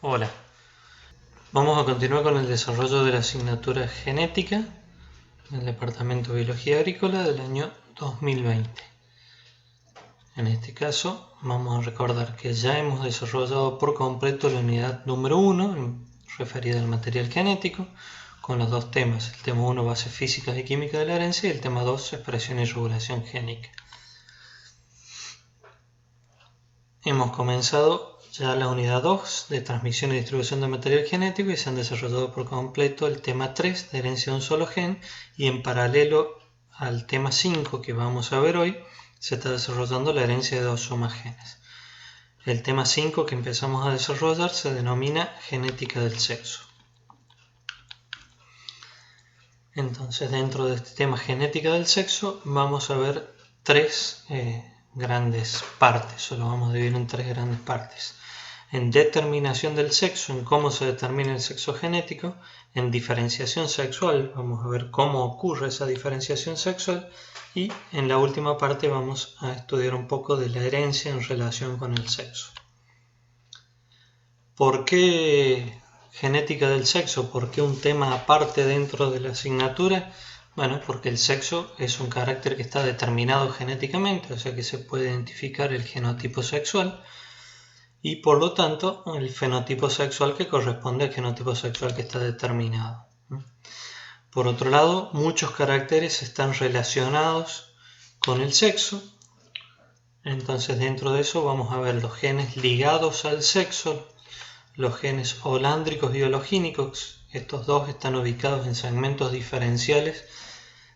Hola, vamos a continuar con el desarrollo de la asignatura genética del Departamento de Biología Agrícola del año 2020. En este caso vamos a recordar que ya hemos desarrollado por completo la unidad número 1 referida al material genético con los dos temas, el tema 1 bases físicas y químicas de la herencia y el tema 2 expresión y regulación génica. Hemos comenzado ya la unidad 2 de transmisión y distribución de material genético y se han desarrollado por completo el tema 3 de herencia de un solo gen, y en paralelo al tema 5 que vamos a ver hoy se está desarrollando la herencia de dos o más genes. El tema 5 que empezamos a desarrollar se denomina genética del sexo. Entonces, dentro de este tema genética del sexo vamos a ver tres grandes partes, o lo vamos a dividir en tres grandes partes: en determinación del sexo, en cómo se determina el sexo genético; en diferenciación sexual, vamos a ver cómo ocurre esa diferenciación sexual; y en la última parte vamos a estudiar un poco de la herencia en relación con el sexo. ¿Por qué genética del sexo? ¿Por qué un tema aparte dentro de la asignatura? Bueno, porque el sexo es un carácter que está determinado genéticamente, o sea que se puede identificar el genotipo sexual y por lo tanto el fenotipo sexual que corresponde al genotipo sexual que está determinado. Por otro lado, muchos caracteres están relacionados con el sexo. Entonces, dentro de eso vamos a ver los genes ligados al sexo, los genes holándricos y hologínicos. Estos dos están ubicados en segmentos diferenciales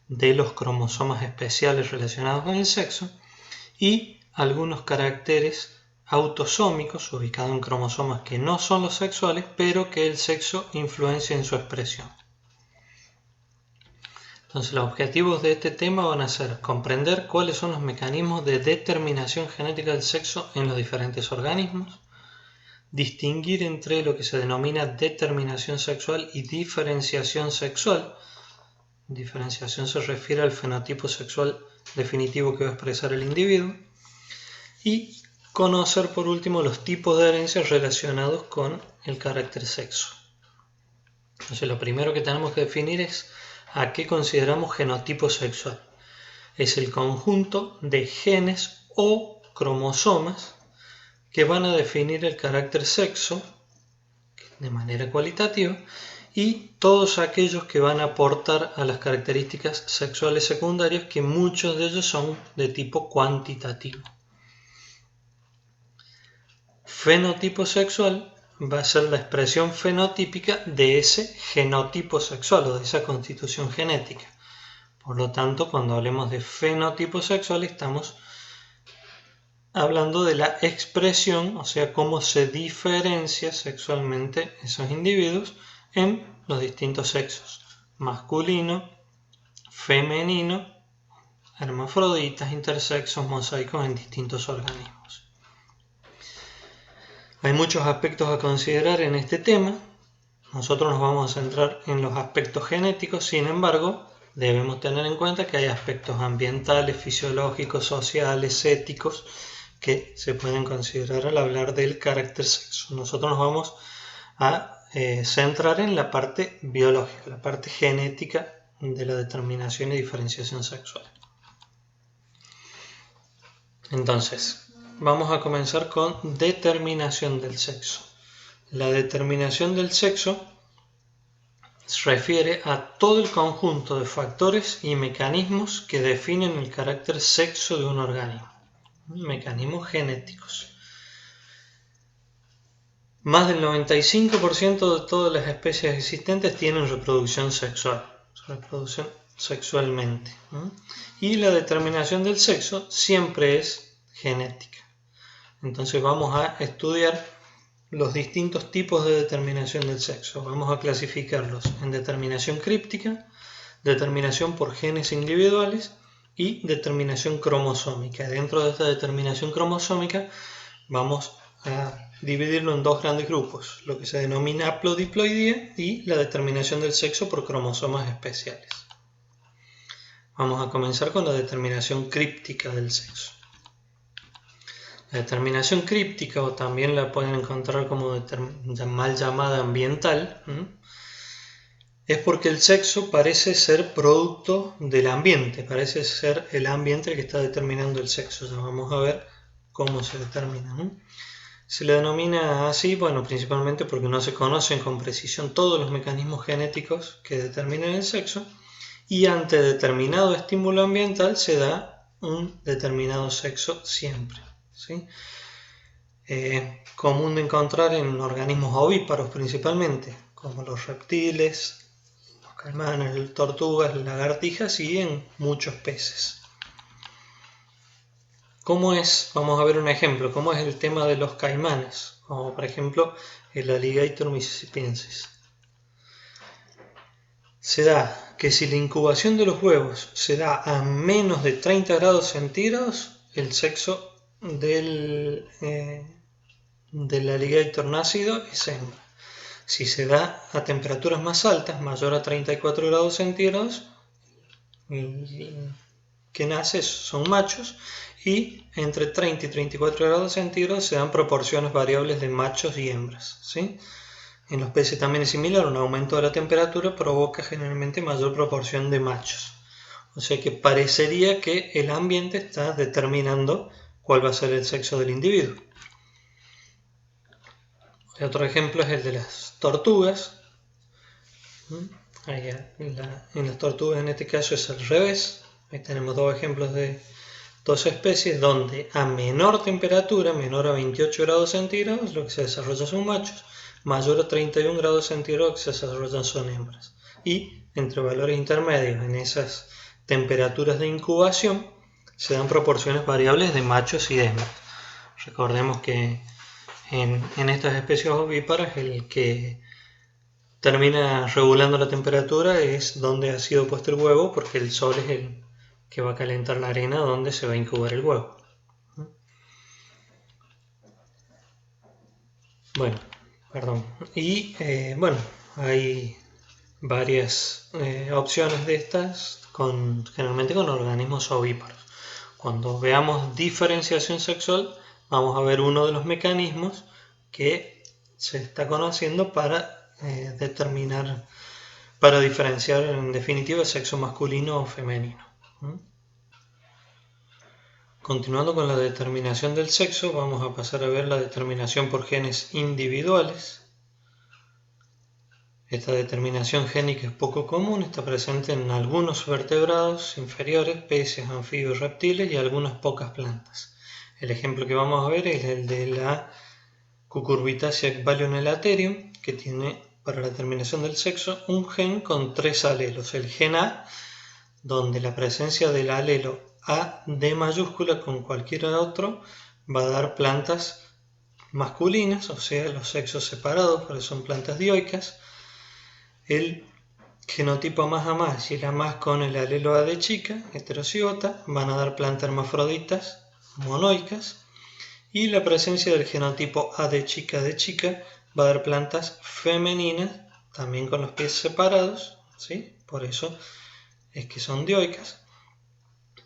de los cromosomas especiales relacionados con el sexo, y algunos caracteres autosómicos ubicados en cromosomas que no son los sexuales, pero que el sexo influencia en su expresión. Entonces, los objetivos de este tema van a ser comprender cuáles son los mecanismos de determinación genética del sexo en los diferentes organismos, distinguir entre lo que se denomina determinación sexual y diferenciación sexual. Diferenciación se refiere al fenotipo sexual definitivo que va a expresar el individuo, y conocer por último los tipos de herencia relacionados con el carácter sexo. Entonces, lo primero que tenemos que definir es a qué consideramos genotipo sexual. Es el conjunto de genes o cromosomas que van a definir el carácter sexo de manera cualitativa, y todos aquellos que van a aportar a las características sexuales secundarias, que muchos de ellos son de tipo cuantitativo. Fenotipo sexual va a ser la expresión fenotípica de ese genotipo sexual o de esa constitución genética. Por lo tanto, cuando hablemos de fenotipo sexual estamos hablando de la expresión, o sea, cómo se diferencia sexualmente esos individuos en los distintos sexos: masculino, femenino, hermafroditas, intersexos, mosaicos en distintos organismos. Hay muchos aspectos a considerar en este tema. Nosotros nos vamos a centrar en los aspectos genéticos, sin embargo, debemos tener en cuenta que hay aspectos ambientales, fisiológicos, sociales, éticos, que se pueden considerar al hablar del carácter sexo. Nosotros nos vamos a centrar en la parte biológica, la parte genética de la determinación y diferenciación sexual. Entonces, vamos a comenzar con determinación del sexo. La determinación del sexo se refiere a todo el conjunto de factores y mecanismos que definen el carácter sexo de un organismo, mecanismos genéticos. Más del 95% de todas las especies existentes tienen reproducción sexual, se reproducen sexualmente, y la determinación del sexo siempre es genética. Entonces vamos a estudiar los distintos tipos de determinación del sexo. Vamos a clasificarlos en determinación críptica, determinación por genes individuales y determinación cromosómica. Dentro de esta determinación cromosómica vamos a dividirlo en dos grandes grupos: lo que se denomina haplodiploidía y la determinación del sexo por cromosomas especiales. Vamos a comenzar con la determinación críptica del sexo. La determinación críptica, o también la pueden encontrar como mal llamada ambiental, es porque el sexo parece ser producto del ambiente, parece ser el ambiente el que está determinando el sexo. Ya vamos a ver cómo se determina, ¿no? Se le denomina así, bueno, principalmente porque no se conocen con precisión todos los mecanismos genéticos que determinan el sexo, y ante determinado estímulo ambiental se da un determinado sexo siempre, ¿sí? Común de encontrar en organismos ovíparos principalmente, como los reptiles, los caimanes, tortugas, lagartijas y en muchos peces. ¿Cómo es? Vamos a ver un ejemplo. ¿Cómo es el tema de los caimanes? Como por ejemplo el Alligator mississippiensis. Se da que si la incubación de los huevos se da a menos de 30 grados centígrados, el sexo del alligator nacido es hembra. Si se da a temperaturas más altas, mayor a 34 grados centígrados, que nace son machos, y entre 30 y 34 grados centígrados se dan proporciones variables de machos y hembras, ¿sí? En los peces también es similar, un aumento de la temperatura provoca generalmente mayor proporción de machos. O sea que parecería que el ambiente está determinando cuál va a ser el sexo del individuo. Otro ejemplo es el de las tortugas. En las tortugas en este caso es al revés. Ahí tenemos dos ejemplos de dos especies donde a menor temperatura, menor a 28 grados centígrados, lo que se desarrolla son machos, mayor a 31 grados centígrados, lo que se desarrollan son hembras. Y entre valores intermedios en esas temperaturas de incubación se dan proporciones variables de machos y de hembras. Recordemos que en estas especies ovíparas el que termina regulando la temperatura es donde ha sido puesto el huevo, porque el sol es el que va a calentar la arena donde se va a incubar el huevo. Bueno, perdón. Y bueno, hay varias opciones de estas, generalmente con organismos ovíparos. Cuando veamos diferenciación sexual, vamos a ver uno de los mecanismos que se está conociendo para determinar, para diferenciar en definitiva el sexo masculino o femenino. Continuando con la determinación del sexo, vamos a pasar a ver la determinación por genes individuales. Esta determinación génica es poco común, está presente en algunos vertebrados inferiores, peces, anfibios, reptiles y algunas pocas plantas. El ejemplo que vamos a ver es el de la Cucurbitaceae balionelaterium, que tiene para la determinación del sexo un gen con 3 alelos. El gen A, donde la presencia del alelo A D mayúscula con cualquier otro va a dar plantas masculinas, o sea, los sexos separados, porque son plantas dioicas. El genotipo A+A+, y el A+ con el alelo A de chica, heterocigota, van a dar plantas hermafroditas monoicas, y la presencia del genotipo A de chica va a dar plantas femeninas, también con los pies separados, ¿sí? Por eso es que son dioicas,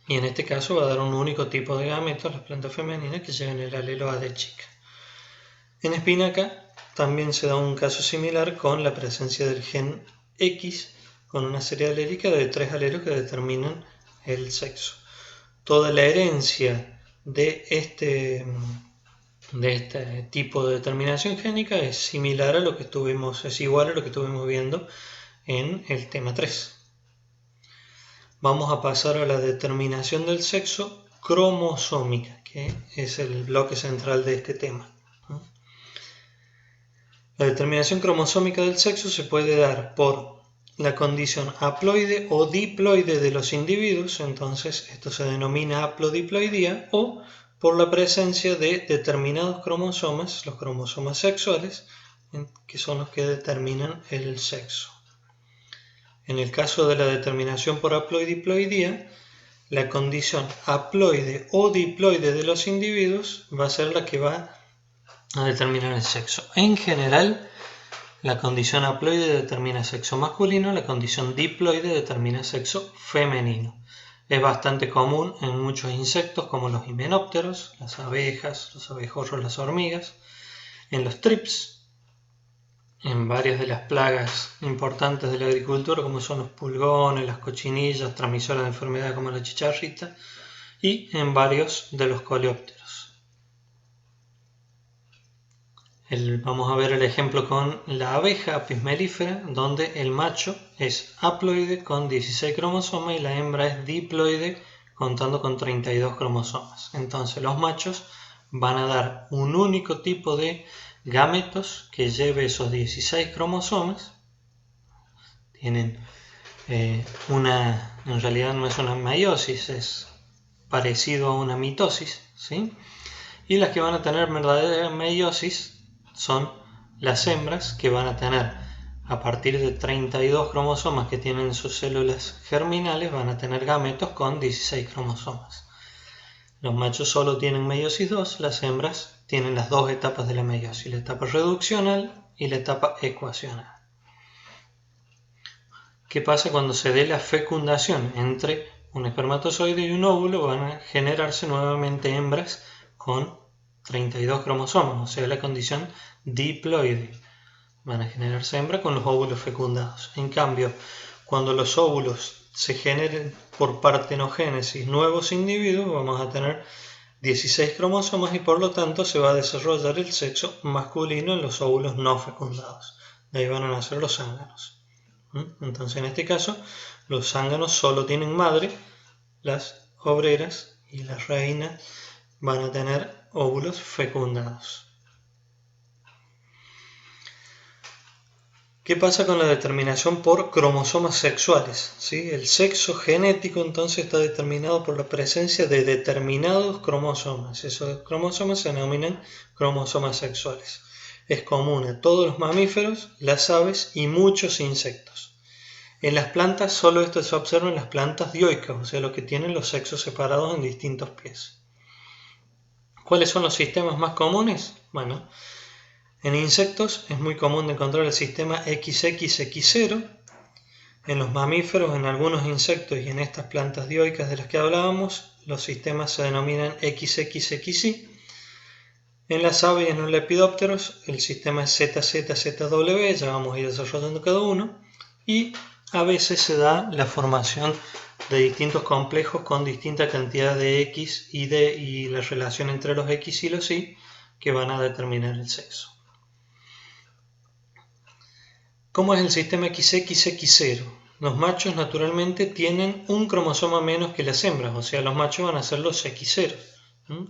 y en este caso va a dar un único tipo de gametos, las plantas femeninas, que llevan el alelo A de chica. En espinaca también se da un caso similar con la presencia del gen X, con una serie alélica de 3 alelos que determinan el sexo. Toda la herencia de este tipo de determinación génica es igual a lo que estuvimos viendo en el tema 3. Vamos a pasar a la determinación del sexo cromosómica, que es el bloque central de este tema. La determinación cromosómica del sexo se puede dar por la condición haploide o diploide de los individuos, entonces esto se denomina haplodiploidía, o por la presencia de determinados cromosomas, los cromosomas sexuales, que son los que determinan el sexo. En el caso de la determinación por haplodiploidía, la condición haploide o diploide de los individuos va a ser la que va a determinar el sexo. En general, la condición haploide determina sexo masculino, la condición diploide determina sexo femenino. Es bastante común en muchos insectos como los himenópteros, las abejas, los abejorros, las hormigas, en los thrips, en varias de las plagas importantes de la agricultura como son los pulgones, las cochinillas, transmisoras de enfermedad como la chicharrita, y en varios de los coleópteros. Vamos a ver el ejemplo con la abeja Apis mellifera, donde el macho es haploide con 16 cromosomas y la hembra es diploide contando con 32 cromosomas. Entonces los machos van a dar un único tipo de gametos que lleve esos 16 cromosomas. Tienen en realidad no es una meiosis, es parecido a una mitosis, ¿sí? Y las que van a tener verdadera meiosis son las hembras, que van a tener a partir de 32 cromosomas que tienen sus células germinales, van a tener gametos con 16 cromosomas. Los machos solo tienen meiosis 2, las hembras tienen las dos etapas de la meiosis, la etapa reduccional y la etapa ecuacional. ¿Qué pasa cuando se dé la fecundación entre un espermatozoide y un óvulo? Van a generarse nuevamente hembras con 32 cromosomas, o sea, la condición diploide. Van a generarse hembras con los óvulos fecundados. En cambio, cuando los óvulos se generen por partenogénesis nuevos individuos, vamos a tener 16 cromosomas y por lo tanto se va a desarrollar el sexo masculino en los óvulos no fecundados. De ahí van a nacer los zánganos. Entonces, en este caso, los zánganos solo tienen madre, las obreras y las reinas van a tener óvulos fecundados. ¿Qué pasa con la determinación por cromosomas sexuales? ¿Sí? El sexo genético entonces está determinado por la presencia de determinados cromosomas. Esos cromosomas se denominan cromosomas sexuales. Es común a todos los mamíferos, las aves y muchos insectos. En las plantas solo esto se observa en las plantas dioicas, o sea, los que tienen los sexos separados en distintos pies. ¿Cuáles son los sistemas más comunes? Bueno, en insectos es muy común encontrar el sistema XXX0. En los mamíferos, en algunos insectos y en estas plantas dioicas de las que hablábamos, los sistemas se denominan XXXY. En las aves y en los lepidópteros, el sistema es ZZZW, ya vamos a ir desarrollando cada uno. Y a veces se da la formación de distintos complejos con distinta cantidad de X y D y la relación entre los X y los Y que van a determinar el sexo. ¿Cómo es el sistema XXX0? Los machos naturalmente tienen un cromosoma menos que las hembras, o sea, los machos van a ser los X0.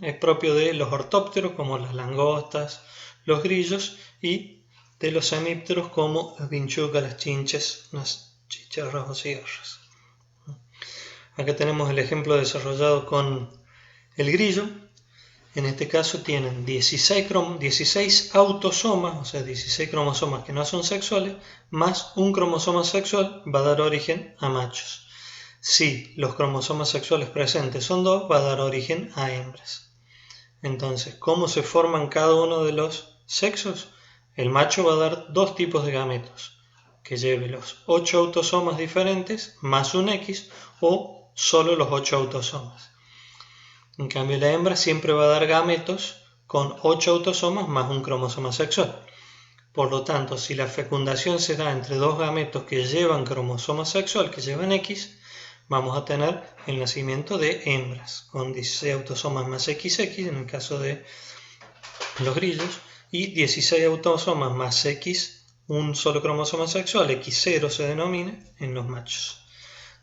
Es propio de los ortópteros como las langostas, los grillos y de los hemípteros como las vinchucas, las chinches, las chicharras o cigarras. Acá tenemos el ejemplo desarrollado con el grillo. En este caso tienen 16 autosomas, o sea, 16 cromosomas que no son sexuales, más un cromosoma sexual va a dar origen a machos. Si los cromosomas sexuales presentes son 2, va a dar origen a hembras. Entonces, ¿cómo se forman cada uno de los sexos? El macho va a dar dos tipos de gametos, que lleve los 8 autosomas diferentes más un X o solo los 8 autosomas. En cambio, la hembra siempre va a dar gametos con 8 autosomas más un cromosoma sexual. Por lo tanto, si la fecundación se da entre dos gametos que llevan cromosoma sexual, que llevan X, vamos a tener el nacimiento de hembras, con 16 autosomas más XX, en el caso de los grillos, y 16 autosomas más X, un solo cromosoma sexual, X0 se denomina, en los machos.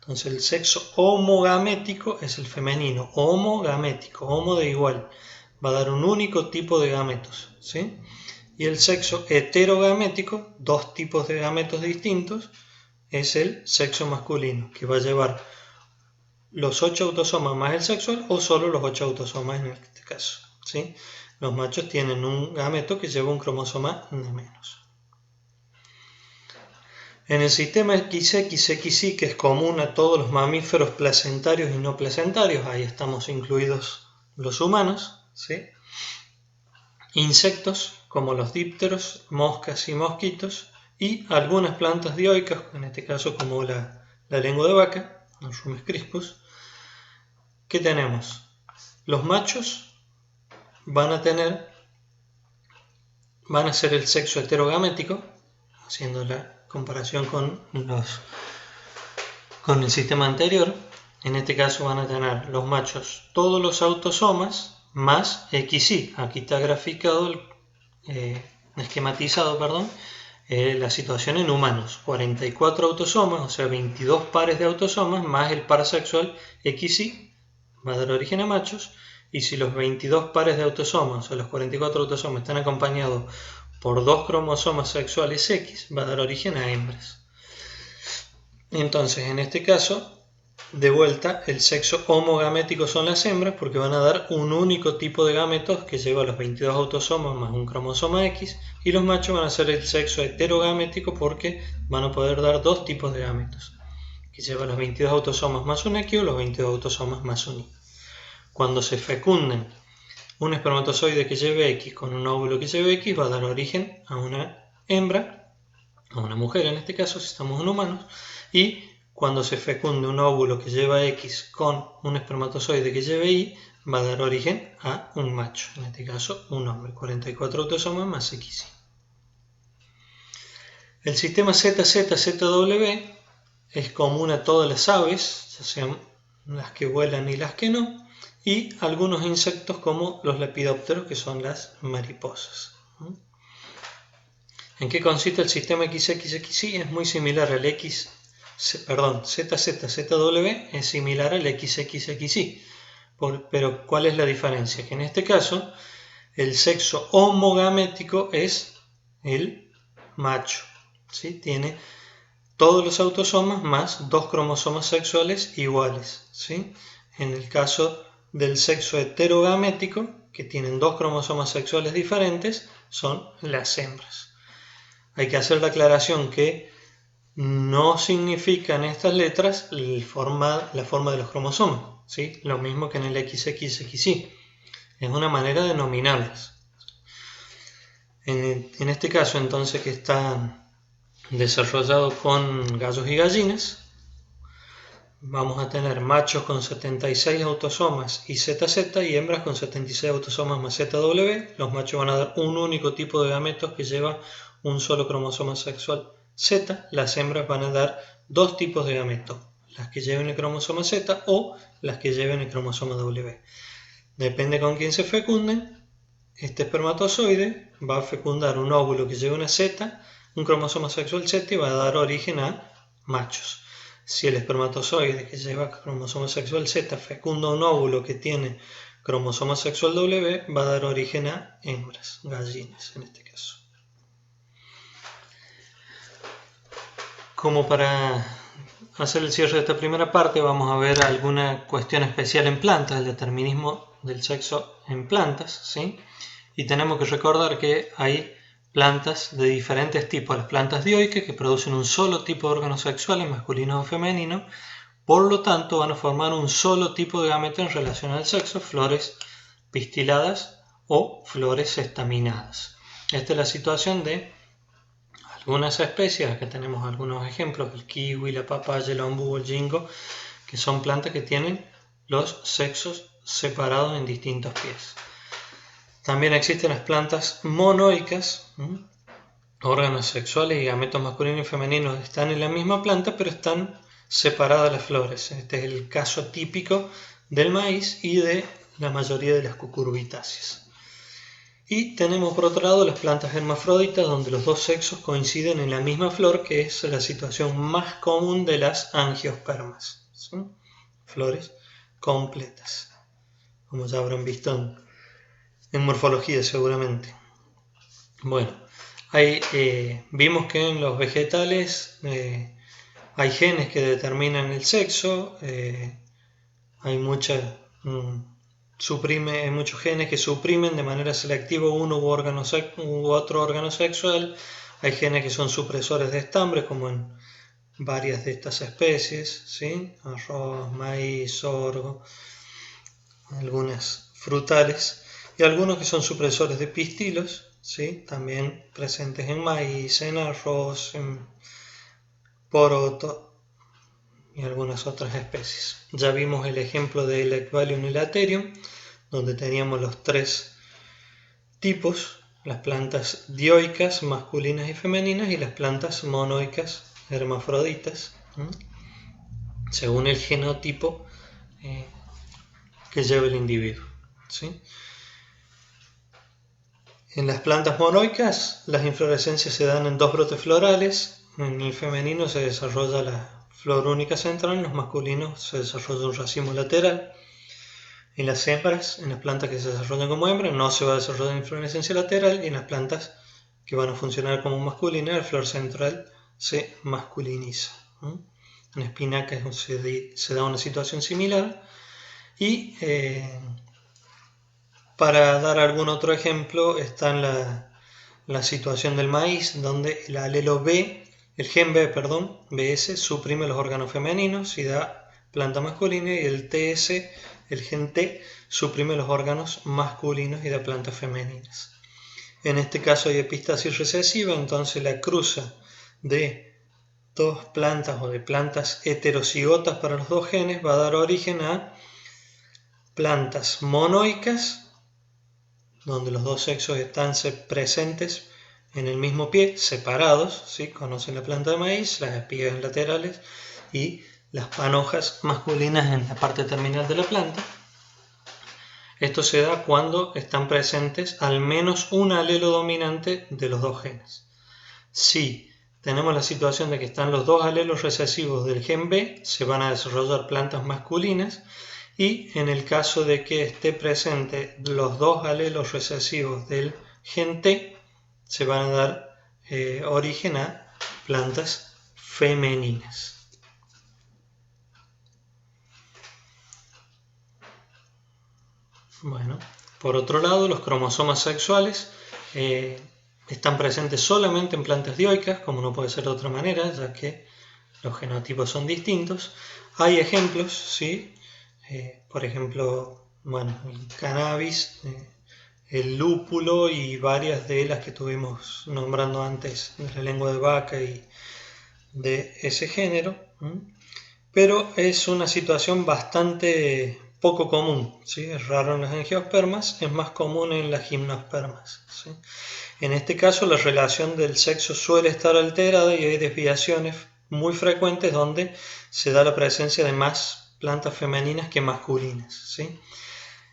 Entonces el sexo homogamético es el femenino, homogamético, homo de igual, va a dar un único tipo de gametos, ¿sí? Y el sexo heterogamético, dos tipos de gametos distintos, es el sexo masculino, que va a llevar los 8 autosomas más el sexual o solo los 8 autosomas en este caso, ¿sí? Los machos tienen un gameto que lleva un cromosoma de menos. En el sistema XXXY, que es común a todos los mamíferos placentarios y no placentarios, ahí estamos incluidos los humanos, ¿sí? Insectos como los dípteros, moscas y mosquitos, y algunas plantas dioicas, en este caso como la lengua de vaca, los rumes crispus, ¿qué tenemos? Los machos van a ser el sexo heterogamético, haciendo la comparación con el sistema anterior. En este caso van a tener los machos todos los autosomas más XY. Aquí está graficado, esquematizado, la situación en humanos. 44 autosomas, o sea 22 pares de autosomas más el par sexual XY va a dar origen a machos. Y si los 22 pares de autosomas, o sea los 44 autosomas, están acompañados por 2 cromosomas sexuales X, va a dar origen a hembras. Entonces, en este caso, de vuelta, el sexo homogamético son las hembras porque van a dar un único tipo de gametos que lleva los 22 autosomas más un cromosoma X, y los machos van a ser el sexo heterogamético porque van a poder dar dos tipos de gametos, que lleva los 22 autosomas más un X o los 22 autosomas más un Y. Cuando se fecunden un espermatozoide que lleve X con un óvulo que lleve X, va a dar origen a una hembra, a una mujer en este caso, si estamos en humanos, y cuando se fecunde un óvulo que lleva X con un espermatozoide que lleve Y, va a dar origen a un macho, en este caso un hombre, 44 autosomas más XY. El sistema ZZ-ZW es común a todas las aves, ya sean las que vuelan y las que no, y algunos insectos como los lepidópteros, que son las mariposas. ¿En qué consiste el sistema XXXY? Es muy similar al ZZ-ZW, es similar al XXXY. Pero ¿cuál es la diferencia? Que en este caso el sexo homogamético es el macho, ¿sí? Tiene todos los autosomas más 2 cromosomas sexuales iguales, ¿sí? En el caso del sexo heterogamético, que tienen 2 cromosomas sexuales diferentes, son las hembras. Hay que hacer la aclaración que no significan estas letras la forma de los cromosomas, ¿sí? Lo mismo que en el XXXY. Es una manera de nominarlas. En este caso, entonces, que está desarrollado con gallos y gallinas, vamos a tener machos con 76 autosomas y ZZ y hembras con 76 autosomas más ZW. Los machos van a dar un único tipo de gametos que lleva un solo cromosoma sexual Z. Las hembras van a dar dos tipos de gametos, las que lleven el cromosoma Z o las que lleven el cromosoma W. Depende con quién se fecunden. Este espermatozoide va a fecundar un óvulo que lleve una Z, un cromosoma sexual Z, y va a dar origen a machos. Si el espermatozoide que lleva cromosoma sexual Z fecunda un óvulo que tiene cromosoma sexual W, va a dar origen a hembras, gallinas en este caso. Como para hacer el cierre de esta primera parte, vamos a ver alguna cuestión especial en plantas, el determinismo del sexo en plantas, ¿sí? Y tenemos que recordar que hay plantas de diferentes tipos. Las plantas dioicas, que producen un solo tipo de órganos sexuales, masculino o femenino, por lo tanto van a formar un solo tipo de gameto en relación al sexo, flores pistiladas o flores estaminadas. Esta es la situación de algunas especies. Acá tenemos algunos ejemplos: el kiwi, la papaya, el ombú, el ginkgo, que son plantas que tienen los sexos separados en distintos pies. También existen las plantas monoicas, órganos sexuales y gametos masculinos y femeninos están en la misma planta, pero están separadas las flores. Este es el caso típico del maíz y de la mayoría de las cucurbitáceas. Y tenemos por otro lado las plantas hermafroditas, donde los dos sexos coinciden en la misma flor, que es la situación más común de las angiospermas, ¿sí? Flores completas, como ya habrán visto en morfología seguramente. Bueno, vimos que en los vegetales hay genes que determinan el sexo, hay muchos genes que suprimen de manera selectiva uno u otro órgano sexual. Hay genes que son supresores de estambres, como en varias de estas especies, ¿sí? Arroz, maíz, sorgo, algunas frutales, y algunos que son supresores de pistilos, ¿sí? También presentes en maíz, en arroz, en poroto, y algunas otras especies. Ya vimos el ejemplo del Equalium y Latherium, donde teníamos los tres tipos, las plantas dioicas, masculinas y femeninas, y las plantas monoicas, hermafroditas, según el genotipo que lleva el individuo, ¿sí? En las plantas monoicas, las inflorescencias se dan en dos brotes florales. En el femenino se desarrolla la flor única central, en los masculinos se desarrolla un racimo lateral. En las hembras, en las plantas que se desarrollan como hembras, no se va a desarrollar inflorescencia lateral, y en las plantas que van a funcionar como masculinas, la flor central se masculiniza. En espinacas se da una situación similar. Y para dar algún otro ejemplo, está en la situación del maíz, donde el alelo B, el gen B, BS, suprime los órganos femeninos y da planta masculina, y el TS, el gen T, suprime los órganos masculinos y da plantas femeninas. En este caso hay epístasis recesiva, entonces la cruza de dos plantas o de plantas heterocigotas para los dos genes va a dar origen a plantas monoicas, donde los dos sexos están presentes en el mismo pie, separados, ¿sí? Conocen la planta de maíz, las espigas laterales y las panojas masculinas en la parte terminal de la planta. Esto se da cuando están presentes al menos un alelo dominante de los dos genes. Si tenemos la situación de que están los dos alelos recesivos del gen B, se van a desarrollar plantas masculinas, y en el caso de que esté presente los dos alelos recesivos del gen T, se van a dar origen a plantas femeninas. Bueno, por otro lado, los cromosomas sexuales están presentes solamente en plantas dioicas, como no puede ser de otra manera, ya que los genotipos son distintos. Hay ejemplos, ¿sí? Por ejemplo, el cannabis, el lúpulo y varias de las que estuvimos nombrando antes de la lengua de vaca y de ese género, pero es una situación bastante poco común, ¿sí? Es raro en las angiospermas, es más común en las gimnospermas, ¿sí? En este caso la relación del sexo suele estar alterada y hay desviaciones muy frecuentes donde se da la presencia de más plantas femeninas que masculinas, ¿sí?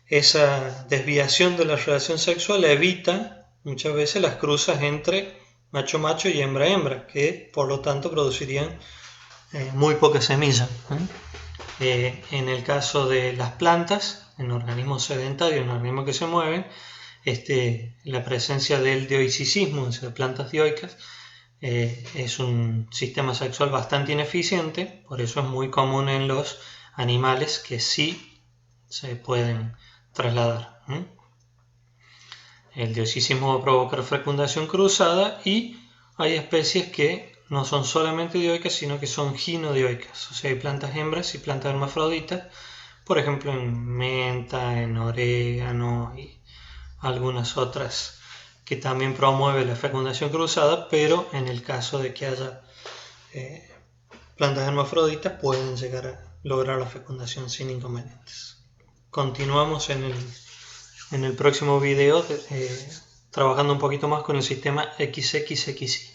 Esa desviación de la relación sexual evita muchas veces las cruzas entre macho-macho y hembra-hembra, que por lo tanto producirían muy poca semilla. En el caso de las plantas, en organismos sedentarios, en organismos que se mueven, la presencia del dioicismo, es decir, plantas dioicas, es un sistema sexual bastante ineficiente, por eso es muy común en los animales que sí se pueden trasladar. El dioicismo va a provocar fecundación cruzada, y hay especies que no son solamente dioicas, sino que son ginodioicas, o sea, hay plantas hembras y plantas hermafroditas, por ejemplo en menta, en orégano y algunas otras que también promueve la fecundación cruzada, pero en el caso de que haya plantas hermafroditas pueden llegar a lograr la fecundación sin inconvenientes. Continuamos en el próximo video trabajando un poquito más con el sistema XXXY.